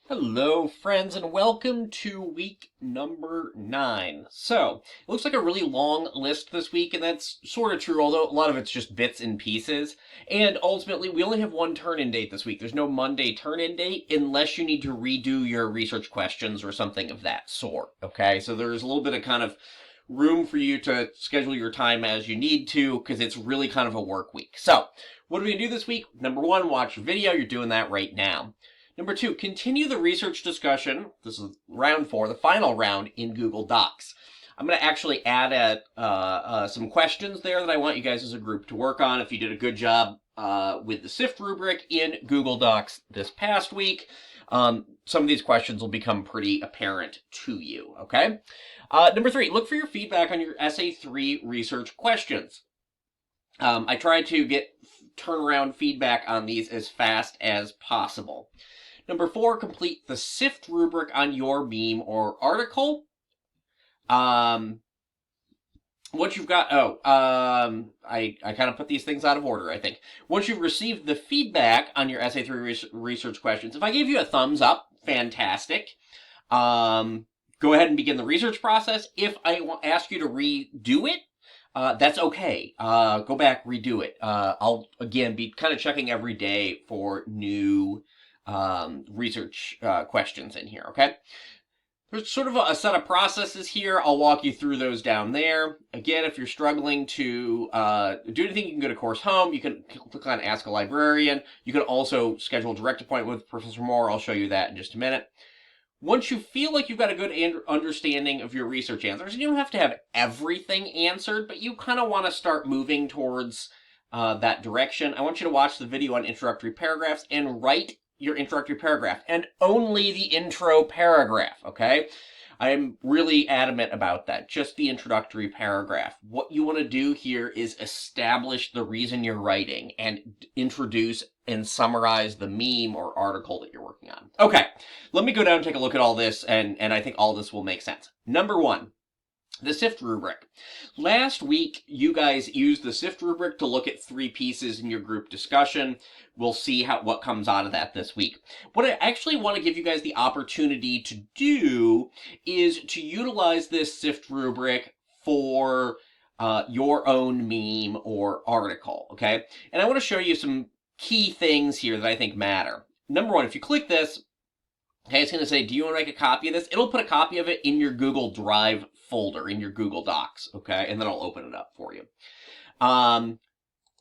Hello, friends, and welcome to week number 9. So, it looks like a really long list this week, and that's sort of true, although a lot of it's just bits and pieces. And ultimately, we only have one turn-in date this week. There's no Monday turn-in date unless you need to redo your research questions or something of that sort, okay? So there's a little bit of kind of room for you to schedule your time as you need to, because it's really kind of a work week. So, what are we going to do this week? Number 1, watch a video. You're doing that right now. Number 2, continue the research discussion. This is round 4, the final round in Google Docs. I'm going to actually add some questions there that I want you guys as a group to work on. If you did a good job with the SIFT rubric in Google Docs this past week, some of these questions will become pretty apparent to you, okay? Number 3, look for your feedback on your Essay 3 research questions. I try to get turnaround feedback on these as fast as possible. Number 4, complete the SIFT rubric on your meme or article. Once you've got, I kind of put these things out of order, I think. Once you've received the feedback on your Essay 3 research questions, if I gave you a thumbs up, fantastic. Go ahead and begin the research process. If I ask you to redo it, that's okay. Go back, redo it. I'll, again, be kind of checking every day for new research questions in here, okay? There's sort of a set of processes here. I'll walk you through those down there. Again, if you're struggling to do anything, you can go to Course Home. You can click on Ask a Librarian. You can also schedule a direct appointment with Professor Moore. I'll show you that in just a minute. Once you feel like you've got a good understanding of your research answers, and you don't have to have everything answered, but you kind of want to start moving towards that direction, I want you to watch the video on introductory paragraphs and write your introductory paragraph, and only the intro paragraph, okay? I'm really adamant about that, just the introductory paragraph. What you want to do here is establish the reason you're writing and introduce and summarize the meme or article that you're working on. Okay, let me go down and take a look at all this, and I think all this will make sense. Number 1, the SIFT rubric. Last week, you guys used the SIFT rubric to look at 3 pieces in your group discussion. We'll see what comes out of that this week. What I actually want to give you guys the opportunity to do is to utilize this SIFT rubric for your own meme or article, okay? And I want to show you some key things here that I think matter. Number 1, if you click this, okay, it's going to say, do you want to make a copy of this? It'll put a copy of it in your Google Drive folder, in your Google Docs, okay? And then I'll open it up for you.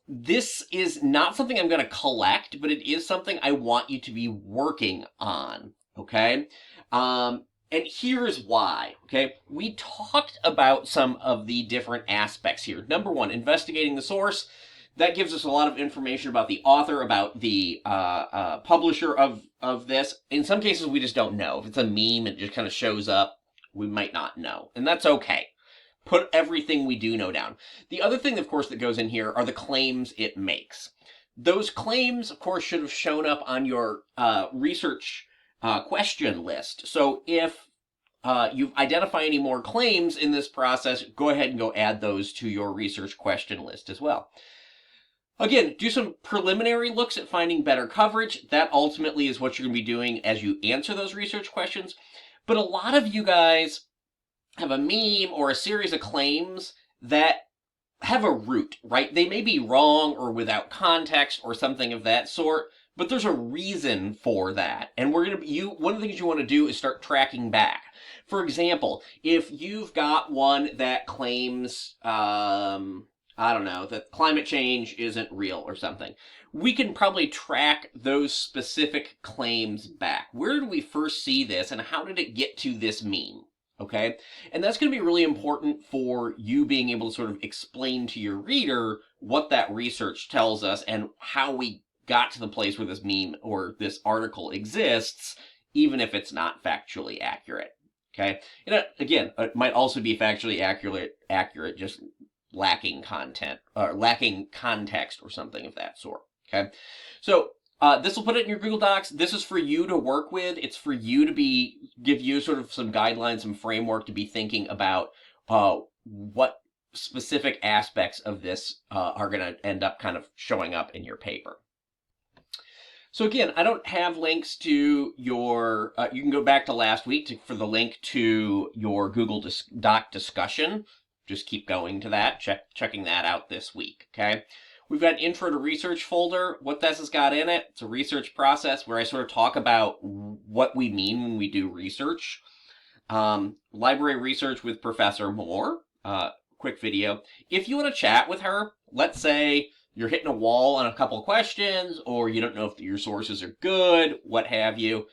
This is not something I'm going to collect, but it is something I want you to be working on, okay? And here's why, okay? We talked about some of the different aspects here. Number 1, investigating the source. That gives us a lot of information about the author, about the publisher of this. In some cases, we just don't know. If it's a meme, it just kind of shows up. We might not know. And that's okay. Put everything we do know down. The other thing, of course, that goes in here are the claims it makes. Those claims, of course, should have shown up on your research question list. So if you identify any more claims in this process, go ahead and go add those to your research question list as well. Again, do some preliminary looks at finding better coverage. That ultimately is what you're going to be doing as you answer those research questions. But a lot of you guys have a meme or a series of claims that have a root, right? They may be wrong or without context or something of that sort, but there's a reason for that. And one of the things you want to do is start tracking back. For example, if you've got one that claims, I don't know, that climate change isn't real or something, we can probably track those specific claims back. Where did we first see this, and how did it get to this meme? Okay? And that's going to be really important for you being able to sort of explain to your reader what that research tells us and how we got to the place where this meme or this article exists, even if it's not factually accurate. Okay? And again, it might also be factually accurate, just lacking content or lacking context or something of that sort. Okay, so this will put it in your Google Docs. This is for you to work with. It's for you to give you sort of some guidelines, some framework to be thinking about what specific aspects of this are going to end up kind of showing up in your paper. So again, I don't have links to your, you can go back to last week for the link to your Google Doc discussion. Just keep going to that, checking that out this week, okay? We've got an Intro to Research folder. What this has got in it, it's a research process where I sort of talk about what we mean when we do research. Library research with Professor Moore, quick video. If you want to chat with her, let's say you're hitting a wall on a couple of questions, or you don't know if your sources are good, what have you,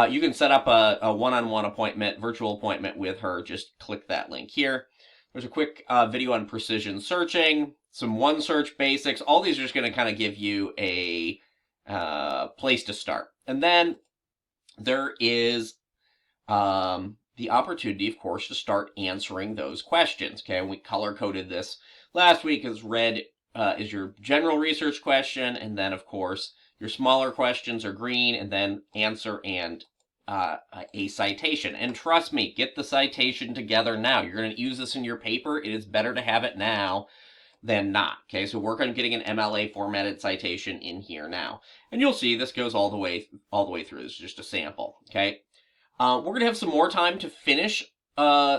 you can set up a one-on-one appointment, virtual appointment with her. Just click that link here. There's a quick video on precision searching, some OneSearch basics. All these are just going to kind of give you a place to start. And then there is the opportunity, of course, to start answering those questions. Okay, and we color-coded this last week. As red is your general research question, and then, of course, your smaller questions are green, and then answer and a citation. And trust me, get the citation together now. You're going to use this in your paper. It is better to have it now than not. Okay, so work on getting an MLA formatted citation in here now. And you'll see this goes all the way through. This is just a sample. Okay. We're going to have some more time to finish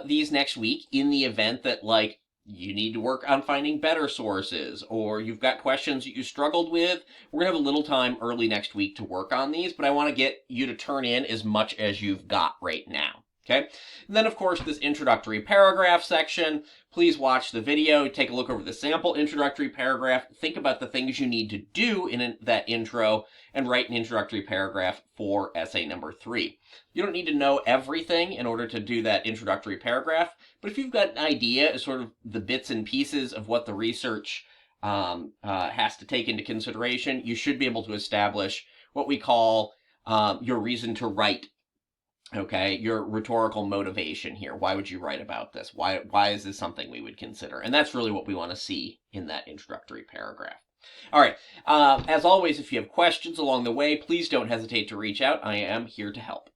these next week in the event that, like, you need to work on finding better sources, or you've got questions that you struggled with. We're going to have a little time early next week to work on these, but I want to get you to turn in as much as you've got right now. Okay? And then, of course, this introductory paragraph section. Please watch the video, take a look over the sample introductory paragraph, think about the things you need to do in that intro, and write an introductory paragraph for essay number 3. You don't need to know everything in order to do that introductory paragraph, but if you've got an idea of sort of the bits and pieces of what the research has to take into consideration, you should be able to establish what we call your reason to write. Okay, your rhetorical motivation here. Why would you write about this? Why is this something we would consider? And that's really what we want to see in that introductory paragraph. All right, as always, if you have questions along the way, please don't hesitate to reach out. I am here to help.